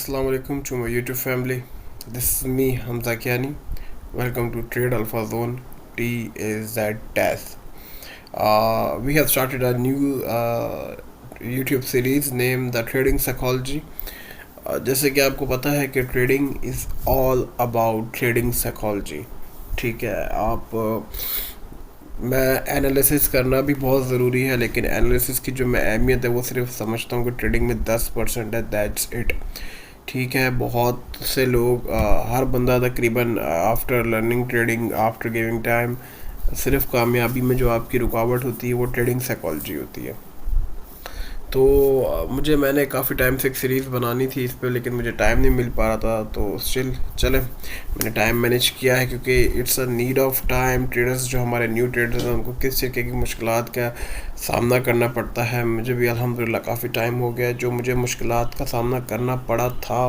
Assalamu alaikum to my YouTube family. This is me, Hamza Kiani. Welcome to Trade Alpha Zone. T is that TAS. We have started a new YouTube series named The Trading Psychology. जैसे कि आपको पता है कि trading is all about trading psychology. ठीक है. मैं analysis करना भी बहुत ज़रूरी है, लेकिन एनालिसिस की जो मैं अहमियत है वो सिर्फ समझता हूँ कि ट्रेडिंग में 10% है. That's it. ठीक है. बहुत से लोग हर बंदा तकरीबन after learning trading, after giving time, सिर्फ कामयाबी में जो आपकी रुकावट होती है वो ट्रेडिंग साइकोलॉजी होती है. तो मैंने काफ़ी टाइम से एक सीरीज़ बनानी थी इस पर, लेकिन मुझे टाइम नहीं मिल पा रहा था. तो स्टिल चले, मैंने टाइम मैनेज किया है क्योंकि it's a need of time. Traders जो हमारे न्यू ट्रेडर्स हैं उनको किस तरीके की मुश्किलात का सामना करना पड़ता है. मुझे भी अल्हम्दुलिल्लाह काफ़ी टाइम हो गया. जो मुझे मुश्किलात का सामना करना पड़ा था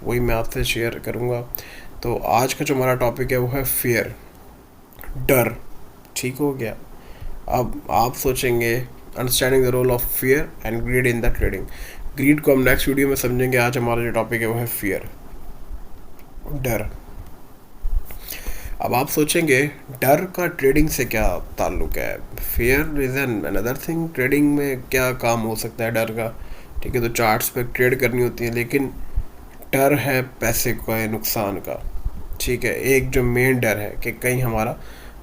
वही मैं आपसे शेयर करूँगा. तो आज का जो हमारा टॉपिक है वो है फियर, डर. ठीक हो गया. अब आप सोचेंगे understanding the role of fear and greed in the trading. Greed को हम नेक्स्ट वीडियो में समझेंगे. आज हमारा जो टॉपिक है वो है फियर, डर. अब आप सोचेंगे डर का ट्रेडिंग से क्या ताल्लुक है. Fear is an another thing. Trading में क्या काम हो सकता है डर का. ठीक है. तो चार्ट्स पे ट्रेड करनी होती है, लेकिन डर है पैसे का नुकसान का. ठीक है. एक जो मेन डर है कि कहीं हमारा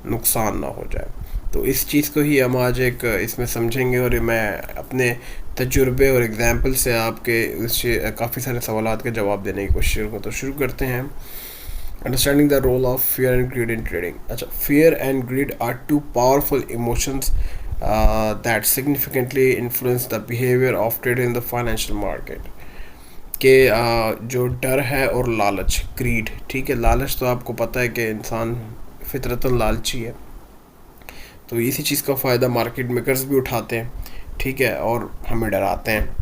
नुकसान ना हो जाए. तो इस चीज़ को ही हम आज एक इसमें समझेंगे, और मैं अपने तजुर्बे और एग्जाम्पल से आपके काफ़ी सारे सवालात के जवाब देने की कोशिश करूँगा. तो शुरू करते हैं. Understanding the role of fear and greed in trading. अच्छा, fear and greed are two powerful emotions that significantly influence the behaviour of trader in the financial market. के जो डर है और लालच, ग्रीड. ठीक है. लालच तो आपको पता है कि इंसान फितरतन लालची है, तो इसी चीज़ का फ़ायदा मार्केट मेकर्स भी उठाते हैं. ठीक है. और हमें डराते हैं,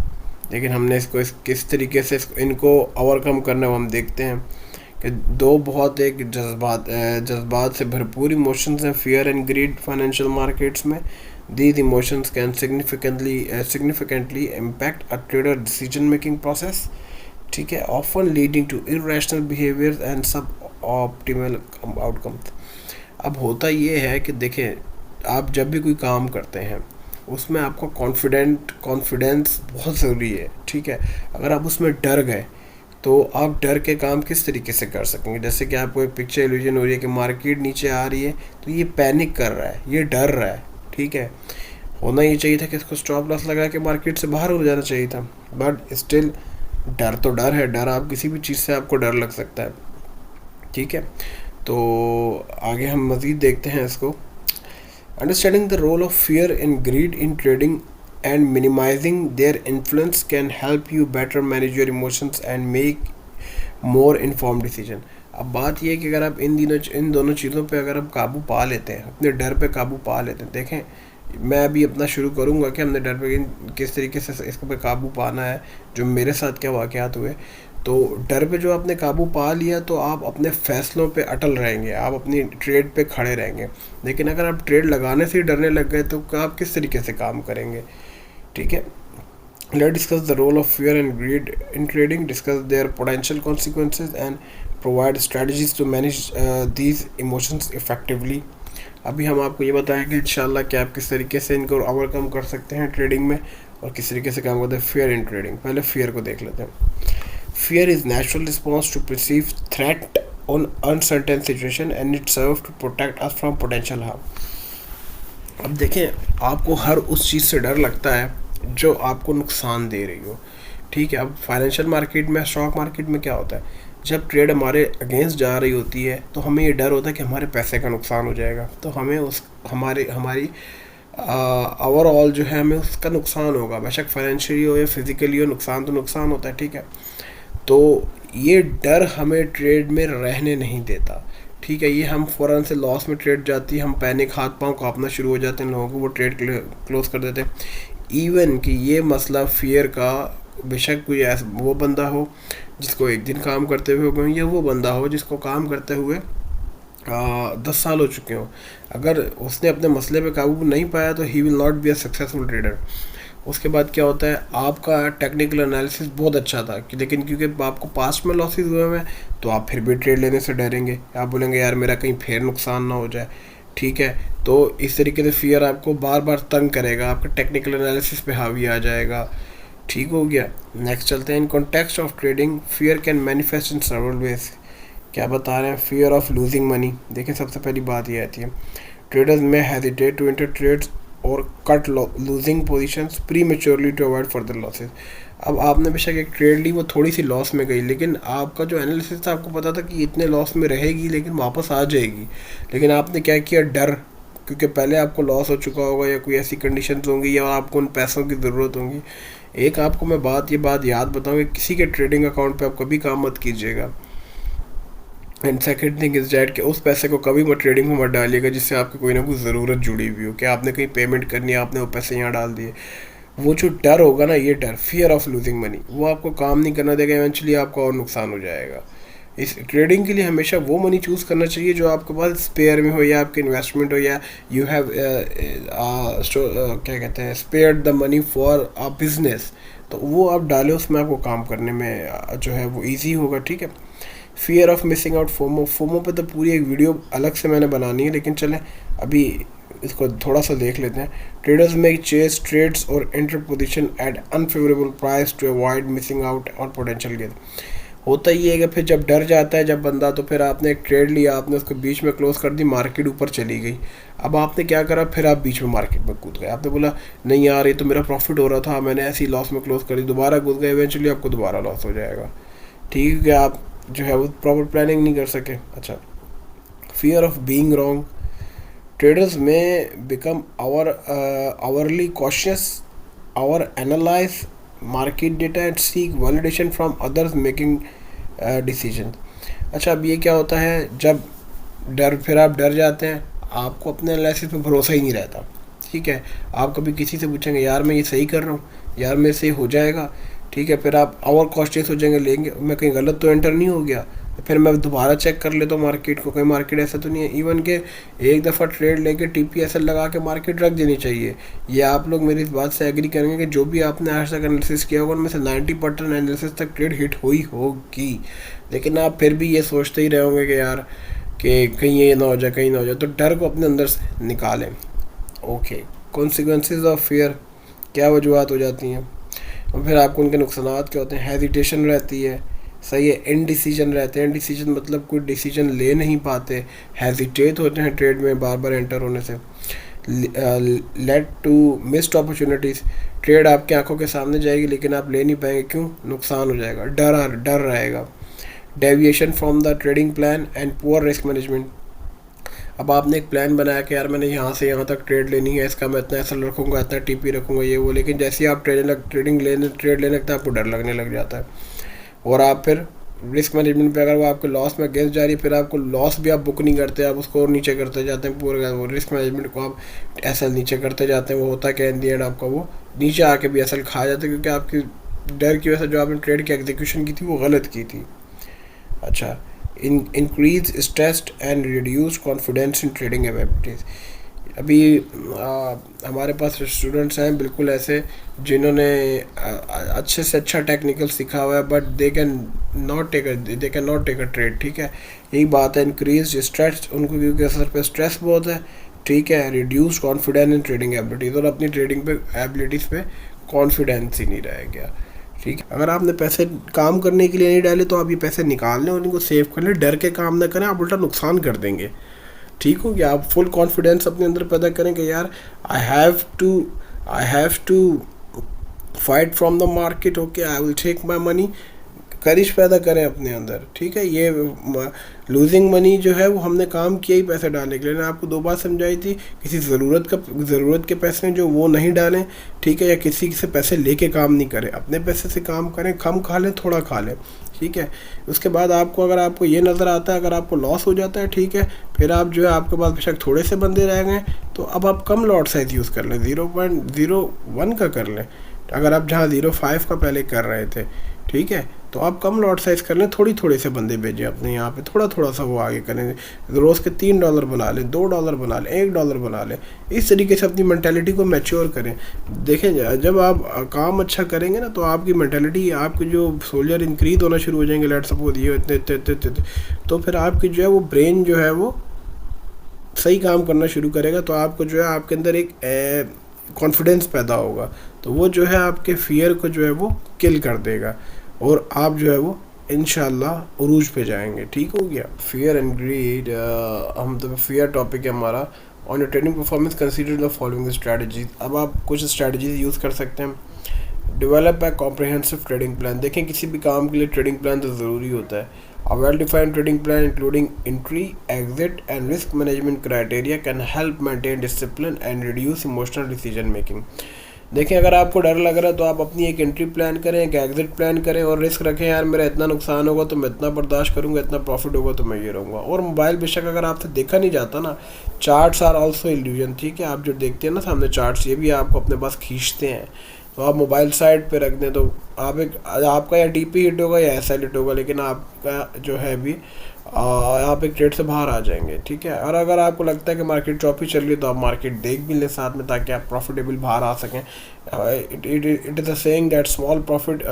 लेकिन हमने इसको किस तरीके से इनको ओवरकम करना है वो हम देखते हैं. कि दो बहुत एक जज्बात से भरपूर इमोशंस हैं, fear and greed, financial markets में. These emotions can significantly impact a trader decision making process. ठीक है. Often leading to irrational behaviours and suboptimal outcomes. अब होता ये है कि देखें, आप जब भी कोई काम करते हैं उसमें आपको कॉन्फिडेंस बहुत ज़रूरी है. ठीक है. अगर आप उसमें डर गए तो आप डर के काम किस तरीके से कर सकेंगे. जैसे कि आपको एक पिक्चर इल्यूजन हो रही है कि मार्केट नीचे आ रही है, तो ये पैनिक कर रहा है, ये डर रहा है. ठीक है. होना ये चाहिए था कि इसको स्टॉप लॉस लगा के मार्केट से बाहर हो जाना चाहिए था, बट स्टिल डर तो डर है. डर, आप किसी भी चीज़ से आपको डर लग सकता है. ठीक है. तो आगे हम मज़ीद देखते हैं इसको. Understanding the role of fear and greed in trading and minimizing their influence can help you better manage your emotions and make more informed decision. अब बात यह है कि अगर आप इन दोनों चीज़ों पे अगर आप काबू पा लेते हैं, अपने डर पे काबू पा लेते हैं. देखें, मैं अभी अपना शुरू करूँगा कि हमने डर पे किस तरीके से इसको पे काबू पाना है, जो मेरे साथ क्या वाक़यात हुए. तो डर पे जो आपने काबू पा लिया तो आप अपने फ़ैसलों पे अटल रहेंगे, आप अपनी ट्रेड पे खड़े रहेंगे. लेकिन अगर आप ट्रेड लगाने से ही डरने लग गए तो आप किस तरीके से काम करेंगे. ठीक है. Let's discuss the role of fear and greed in trading, discuss their potential consequences and provide strategies to manage these emotions effectively. अभी हम आपको ये बताएंगे इंशाल्लाह कि आप किस तरीके से इनको ओवरकम कर सकते हैं ट्रेडिंग में, और किस तरीके से काम करते हैं फियर इन ट्रेडिंग. पहले फियर को देख लेते हैं. Fear is natural response to perceived threat on uncertain situation and it serves to protect us from potential harm. अब देखें, आपको हर उस चीज़ से डर लगता है जो आपको नुकसान दे रही हो. ठीक है. अब फाइनेंशियल मार्केट में, स्टॉक मार्केट में क्या होता है, जब ट्रेड हमारे अगेंस्ट जा रही होती है तो हमें ये डर होता है कि हमारे पैसे का नुकसान हो जाएगा. तो हमें हमारी ओवरऑल जो है हमें उसका नुकसान होगा. बेशक फाइनेंशियली हो या फिजिकली हो, नुकसान तो नुकसान होता है. ठीक है. तो ये डर हमें ट्रेड में रहने नहीं देता. ठीक है. ये हम फ़ौरन से लॉस में ट्रेड जाती है, हम पैनिक, हाथ पांव कांपना शुरू हो जाते हैं लोगों को, वो ट्रेड क्लोज कर देते हैं. इवन कि ये मसला फियर का, बेशक कोई ऐसा वो बंदा हो जिसको एक दिन काम करते हुए हो गए, या वो बंदा हो जिसको काम करते हुए 10 साल हो चुके हों, अगर उसने अपने मसले पे काबू नहीं पाया तो he will not be a successful trader. उसके बाद क्या होता है, आपका टेक्निकल एनालिसिस बहुत अच्छा था कि, लेकिन क्योंकि आपको पास्ट में लॉसेस हुए हुए हैं तो आप फिर भी ट्रेड लेने से डरेंगे, आप बोलेंगे यार मेरा कहीं फिर नुकसान ना हो जाए। ठीक है, तो इस तरीके से फियर आपको बार बार तंग करेगा, आपके टेक्निकल एनालिसिस पे हावी आ जाएगा। ठीक हो गया। नेक्स्ट चलते हैं, in context of trading fear can manifest in several ways. क्या बता रहे हैं, फियर ऑफ लूजिंग मनी। देखिए सबसे पहली बात ये आती है, ट्रेडर्स में हेजिटेट टू एंटर ट्रेड्स और cut losing positions prematurely to avoid further losses. अब आपने बेशक एक ट्रेड ली, वो थोड़ी सी लॉस में गई, लेकिन आपका जो एनालिसिस था आपको पता था कि इतने लॉस में रहेगी लेकिन वापस आ जाएगी, लेकिन आपने क्या किया, डर, क्योंकि पहले आपको लॉस हो चुका होगा या कोई ऐसी कंडीशंस होंगी या आपको उन पैसों की ज़रूरत होगी। एक आपको मैं ये बात याद बताऊँ कि किसी के ट्रेडिंग अकाउंट पे आप कभी काम मत कीजिएगा। And second thing is that कि उस पैसे को कभी मत ट्रेडिंग में मत डालिएगा जिससे आपकी कोई ना कोई ज़रूरत जुड़ी हुई हो, कि आपने कहीं पेमेंट करनी है, आपने वो पैसे यहाँ डाल दिए। वो जो डर होगा ना, ये डर, फियर ऑफ लूजिंग मनी, वो आपको काम नहीं करना देगा, इवेंचुअली आपका और नुकसान हो जाएगा। इस ट्रेडिंग के लिए हमेशा वो मनी चूज़ करना चाहिए जो आपके पास स्पेयर में हो, या आपके इन्वेस्टमेंट हो, या यू हैव क्या कहते हैं, spare the money for a business, तो वो आप डालें, उसमें आपको काम करने में जो है वो ईजी होगा। ठीक है। Fear of missing out, FOMO. FOMO पे तो पूरी एक वीडियो अलग से मैंने बनानी है, लेकिन चलें अभी इसको थोड़ा सा देख लेते हैं। ट्रेडर्स में चेस ट्रेड्स और enter position at unfavourable price to avoid missing out और पोटेंशियल गेन। होता ही है कि फिर जब डर जाता है जब बंदा, तो फिर आपने एक ट्रेड लिया, आपने उसको बीच में क्लोज कर दी, मार्केट ऊपर चली गई, अब आपने क्या करा, फिर आप बीच में मार्केट में कूद गए, आपने बोला नहीं यार ये तो मेरा प्रॉफिट हो रहा था, मैंने ऐसी लॉस में क्लोज कर दी, दोबारा कूद गए, इवेंचुअली आपको दोबारा लॉस हो जाएगा। ठीक है, आप जो है वो प्रॉपर प्लानिंग नहीं कर सके। अच्छा, fear of being wrong. Traders may become overly cautious, overanalyse market data and seek validation from others making decision. अच्छा, अब ये क्या होता है, जब फिर आप डर जाते हैं, आपको अपने एनालिसिस पे भरोसा ही नहीं रहता। ठीक है, आप कभी किसी से पूछेंगे यार मैं ये सही कर रहा हूँ, यार मेरे से हो जाएगा, ठीक है, फिर आप और कॉस्टियस हो जाएंगे, लेंगे मैं कहीं गलत तो एंटर नहीं हो गया, फिर मैं दोबारा चेक कर लेता हूँ मार्केट को, कहीं मार्केट ऐसा तो नहीं है। इवन के एक दफ़ा ट्रेड लेके TPSL लगा के मार्केट रख देनी चाहिए। ये आप लोग मेरी इस बात से एग्री करेंगे कि जो भी आपने आज तक एनालिसिस किया होगा उनमें से 90% एनालिसिस तक ट्रेड हिट हुई होगी, लेकिन आप फिर भी ये सोचते ही रहे होंगे कि यार कि कहीं ये ना हो जाए, कहीं ना हो जाए, तो डर को अपने अंदर से निकालें। ओके, कॉन्सिक्वेंसेज ऑफ फियर, क्या वजूहत हो जाती हैं और फिर आपको उनके नुकसान क्या होते हैं। हेजिटेशन रहती है, सही है, इनडिसीजन रहते हैं, इनडिसीजन मतलब कोई डिसीजन ले नहीं पाते, हेजिटेट होते हैं ट्रेड में बार बार एंटर होने से। Late to missed opportunities, trade आपकी आंखों के सामने जाएगी लेकिन आप ले नहीं पाएंगे, क्यों, नुकसान हो जाएगा, डर रहेगा। Deviation from the trading plan and poor risk management. अब आपने एक प्लान बनाया कि यार मैंने यहाँ से यहाँ तक ट्रेड लेनी है, इसका मैं इतना एसएल रखूँगा, इतना TP रखूँगा, ये वो, लेकिन जैसे ही आप ट्रेड लेने लगता है आपको डर लगने लग जाता है, और आप फिर रिस्क मैनेजमेंट पे अगर वो आपके लॉस में गिर जा रही है, फिर आपको लॉस भी आप बुक नहीं करते, आप उसको और नीचे करते जाते हैं, पूरे वो रिस्क मैनेजमेंट को आप एसएल नीचे करते जाते हैं। वो होता क्या इन दी एंड आपका वो नीचे आके भी एसएल खा जाते हैं, क्योंकि आपकी डर की वजह से जो आपने ट्रेड की एग्जीक्यूशन की थी वो गलत की थी। अच्छा, increase stress and reduce confidence in trading abilities. अभी हमारे पास स्टूडेंट्स हैं बिल्कुल ऐसे जिन्होंने अच्छे से अच्छा टेक्निकल सीखा हुआ है, but they can not take a trade. ठीक है, यही बात है, इंक्रीज स्ट्रेस, उनको क्योंकि असर पे स्ट्रेस बहुत है। ठीक है, reduce confidence in trading abilities, और अपनी ट्रेडिंग पे एबिलिटीज़ पे कॉन्फिडेंस ही नहीं रह गया। ठीक है, अगर आपने पैसे काम करने के लिए नहीं डाले तो आप ये पैसे निकाल लें और इनको सेव कर लें, डर के काम ना करें, आप उल्टा नुकसान कर देंगे। ठीक हो गया, आप फुल कॉन्फिडेंस अपने अंदर पैदा करें कि यार I have to fight from the market, okay, I will take my money, करिश पैदा करें अपने अंदर। ठीक है, ये लूजिंग मनी जो है वो हमने काम किया ही पैसे डालने के लिए, मैंने आपको 2 बार समझाई थी, किसी ज़रूरत के पैसे हैं जो वो नहीं डालें। ठीक है, या किसी से पैसे लेके काम नहीं करें, अपने पैसे से काम करें, कम खा लें थोड़ा खा लें। ठीक है, उसके बाद अगर आपको ये नज़र आता है, अगर आपको लॉस हो जाता है, ठीक है, फिर आप जो है आपके पास बेशक थोड़े से बंदे रह गए, तो अब आप कम लॉट साइज़ यूज़ कर लें, 0.01 का कर लें, अगर आप जहाँ 0.5 का पहले कर रहे थे। ठीक है, तो आप कम लॉट साइज़ कर लें, थोड़ी थोड़े से बंदे भेजें अपने यहाँ पे, थोड़ा थोड़ा सा वो आगे करें, रोज़ के $3 बना लें, $2 बना लें, $1 बना लें। इस तरीके से अपनी मैंटेलिटी को मैच्योर करें। देखें जब आप काम अच्छा करेंगे ना, तो आपकी मैंटेलिटी, आपके जो सोल्जर इंक्रीज होना शुरू हो जाएंगे, लेट सपोज ये इतने इतने इतने इतने, तो फिर आपकी जो है वो ब्रेन जो है वो सही काम करना शुरू करेगा। तो आपको जो है आपके अंदर एक कॉन्फिडेंस पैदा होगा, तो वो जो है आपके फियर को जो है वो किल कर देगा, और आप जो है वो इंशाल्लाह उरूज पे जाएंगे। ठीक हो गया। फियर एंड ग्रीड, हम तो फियर टॉपिक है हमारा। On your trading performance consider the following strategies. अब आप कुछ स्ट्रैटेजीज यूज़ कर सकते हैं। Develop a comprehensive trading plan. देखें किसी भी काम के लिए ट्रेडिंग प्लान तो ज़रूरी होता है। A well-defined trading plan including entry, exit and risk management criteria can help maintain discipline and reduce emotional decision making. देखें अगर आपको डर लग रहा है तो आप अपनी एक एंट्री प्लान करें, एक एग्जिट प्लान करें, और रिस्क रखें, यार मेरा इतना नुकसान होगा तो मैं इतना बर्दाश्त करूंगा, इतना प्रॉफिट होगा तो मैं ये रहूँगा। और मोबाइल बेशक अगर आपसे देखा नहीं जाता ना, चार्ट्स आर ऑल्सो इल्यूजन। ठीक है, आप जो देखते हैं ना सामने चार्ट्स, ये भी आपको अपने पास खींचते हैं। तो आप मोबाइल साइड पे रख दें तो आपका या टीपी हिट होगा या एसएल हिट होगा, लेकिन आपका जो है भी आप एक ट्रेड से बाहर आ जाएंगे। ठीक है, और अगर आपको लगता है कि मार्केट चौपी चल रही है तो आप मार्केट देख भी लें साथ में, ताकि आप प्रॉफिटेबल बाहर आ सकें। It is a saying that small profit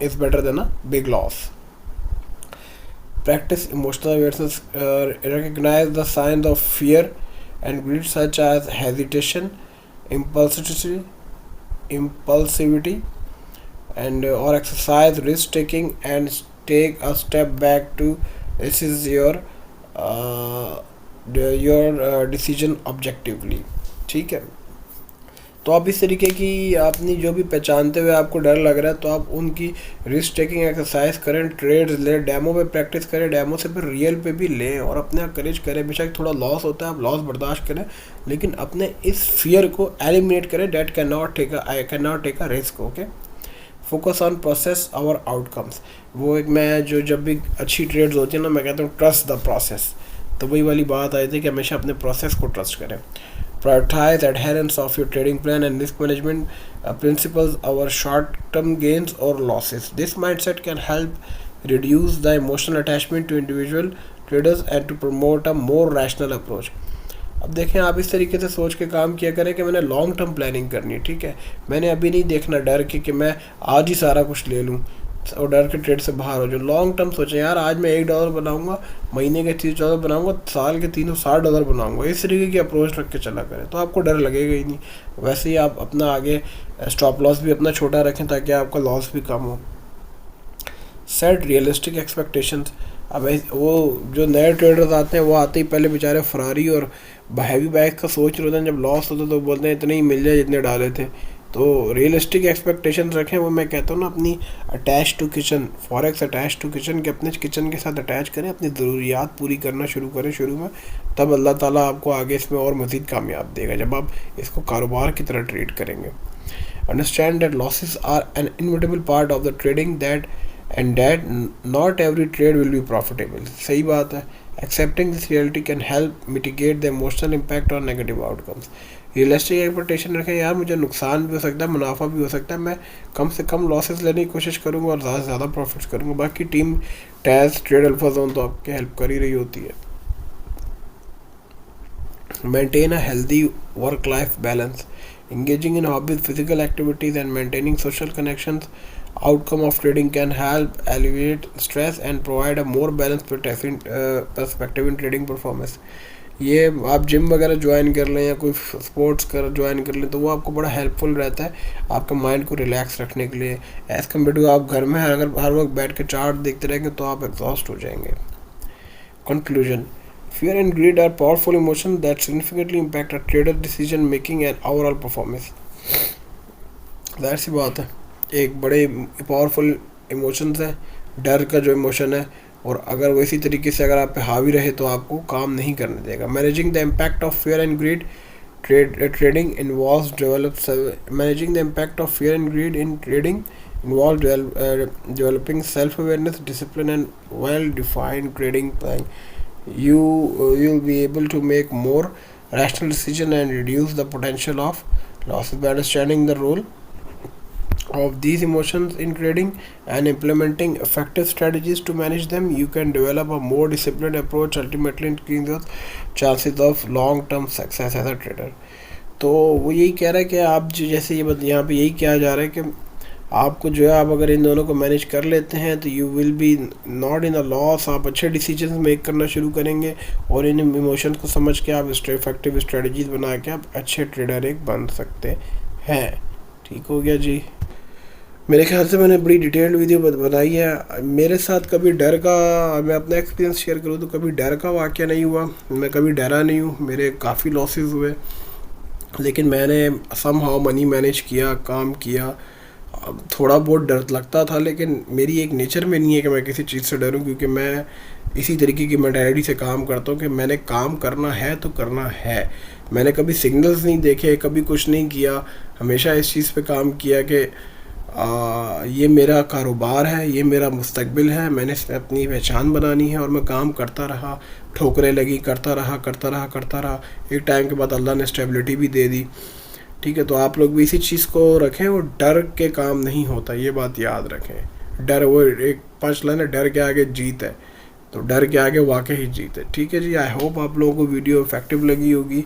is better than a big loss. Practise emotional awareness, recognise the science of fear and greed such as hesitation, impulsivity and or exercise risk taking, and take a step back to assess your decision objectively. ठीक है, तो आप इस तरीके की अपनी जो भी पहचानते हुए आपको डर लग रहा है, तो आप उनकी रिस्क टेकिंग एक्सरसाइज करें, ट्रेड्स लें, डेमो पे प्रैक्टिस करें, डेमो से फिर रियल पे भी लें, और अपने आप करेज करें। बेशक थोड़ा लॉस होता है, आप लॉस बर्दाश्त करें, लेकिन अपने इस फियर को एलिमिनेट करें, that can not take a risk. Okay, focus on process और आउटकम्स। वो एक मैं जो जब भी अच्छी ट्रेड्स होती हैं ना, मैं कहता हूँ ट्रस्ट द प्रोसेस। तो वही वाली बात आई थी कि हमेशा अपने प्रोसेस को ट्रस्ट करें। Prioritize adherence of your trading plan and risk management principles over short-term gains or losses. This mindset can help reduce the emotional attachment to individual traders and to promote a more rational approach. अब देखें, आप इस तरीके से सोच के काम किया करें कि मैंने लॉन्ग टर्म प्लानिंग करनी है। ठीक है, मैंने अभी नहीं देखना डर के कि मैं आज ही सारा कुछ ले लूँ और डर के ट्रेड से बाहर हो। जो लॉन्ग टर्म सोचें, यार आज मैं $1 बनाऊंगा, महीने के $30 बनाऊंगा, साल के $360 बनाऊंगा, इस तरीके की अप्रोच रख के चला करें, तो आपको डर लगेगा ही नहीं। वैसे ही आप अपना आगे स्टॉप लॉस भी अपना छोटा रखें ताकि आपका लॉस भी कम हो। Set realistic expectations. अब वो जो नए ट्रेडर्स आते हैं, वो आते ही पहले बेचारे फरारी और हैवी बाइक का सोच रहे होते हैं, जब लॉस होता है तो बोलते हैं इतने ही मिल जाए जितने डाले थे। तो रियलिस्टिक एक्सपेक्टेशंस रखें। वो मैं कहता हूँ ना, अपनी attach to kitchen, forex attach to kitchen, के अपने किचन के साथ अटैच करें, अपनी ज़रूरियात पूरी करना शुरू करें शुरू में, तब अल्लाह ताला आपको आगे इसमें और मज़ीद कामयाब देगा जब आप इसको कारोबार की तरह ट्रेड करेंगे। Understand that losses are an inevitable part of the trading that not every trade will be profitable. सही बात है। Accepting this reality can help mitigate the emotional impact और नेगेटिव आउटकम्स। रियलिस्टिक एक्सपेक्टेशन रखें, यार मुझे नुकसान भी हो सकता है, मुनाफा भी हो सकता है, मैं कम से कम लॉसेस लेने की कोशिश करूंगा और ज़्यादा से ज़्यादा प्रॉफिट्स करूंगा। बाकी team Taz trade Alpha zone तो आपकी हेल्प कर ही रही होती है। Maintain a healthy work life balance, engaging in hobbies, physical activities and maintaining social connections outcome of trading can help alleviate stress and provide a more balanced perspective in trading performance. ये आप gym वगैरह join कर लें या कोई sports कर join कर लें, तो वो आपको बड़ा हेल्पफुल रहता है आपके माइंड को रिलैक्स रखने के लिए, एज़ कम्पेयर टू आप घर में अगर हर वक्त बैठ के चार्ट देखते रहेंगे तो आप एग्जॉस्ट हो जाएंगे। Conclusion, fear and greed are powerful emotions that significantly impact a trader's decision making and overall performance. जाहिर सी बात है, एक बड़े पावरफुल इमोशंस है, डर का जो इमोशन है, और अगर वो इसी तरीके से अगर आप पे हावी रहे तो आपको काम नहीं करने देगा। Managing the impact of fear and grid trading involves managing the impact of fear and greed in trading involves developing self-awareness, discipline and well-defined trading plan. You'll be able to make more rational decision and reduce the potential of losses. By understanding the role of these emotions in trading and implementing effective strategies to manage them, you can develop a more disciplined approach, ultimately increasing the chances of long term success as a trader. तो वो यही कह रहा है कि आप जैसे ये यहाँ पे यही कहा जा रहा है कि आपको जो है, आप अगर इन दोनों को मैनेज कर लेते हैं तो you will be not in a loss, आप अच्छे डिसीजन मेक करना शुरू करेंगे और इन इमोशंस को समझ के आप इफेक्टिव स्ट्रेटजीज बना के आप अच्छे ट्रेडर एक बन सकते हैं। ठीक हो गया जी। मेरे ख्याल से मैंने बड़ी डिटेल्ड वीडियो बनाई है। मेरे साथ कभी डर का, मैं अपना एक्सपीरियंस शेयर करूँ तो कभी डर का वाक़या नहीं हुआ, मैं कभी डरा नहीं हूँ, मेरे काफ़ी लॉसेस हुए, लेकिन मैंने समहाउ मनी मैनेज किया, काम किया। थोड़ा बहुत डर लगता था, लेकिन मेरी एक नेचर में नहीं है कि मैं किसी चीज़ से डरूं, क्योंकि मैं इसी तरीके की मेंटालिटी से काम करता हूं कि मैंने काम करना है तो करना है। मैंने कभी सिग्नल्स नहीं देखे, कभी कुछ नहीं किया, हमेशा इस चीज़ पे काम किया कि ये मेरा कारोबार है, ये मेरा मुस्तकबिल है, मैंने इसमें अपनी पहचान बनानी है, और मैं काम करता रहा, ठोकरें लगी, करता रहा करता रहा करता रहा। एक टाइम के बाद अल्लाह ने स्टेबिलिटी भी दे दी। ठीक है, तो आप लोग भी इसी चीज़ को रखें, और डर के काम नहीं होता, ये बात याद रखें। डर, वो एक पंच लाइन है, डर के आगे जीत है, तो डर के आगे वाकई ही जीत है। ठीक है जी, आई होप आप लोगों को वीडियो इफेक्टिव लगी होगी।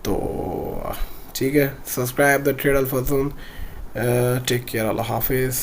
तो ठीक है, subscribe the Trade Alpha Zone. Take care, अल्लाह हाफिज़।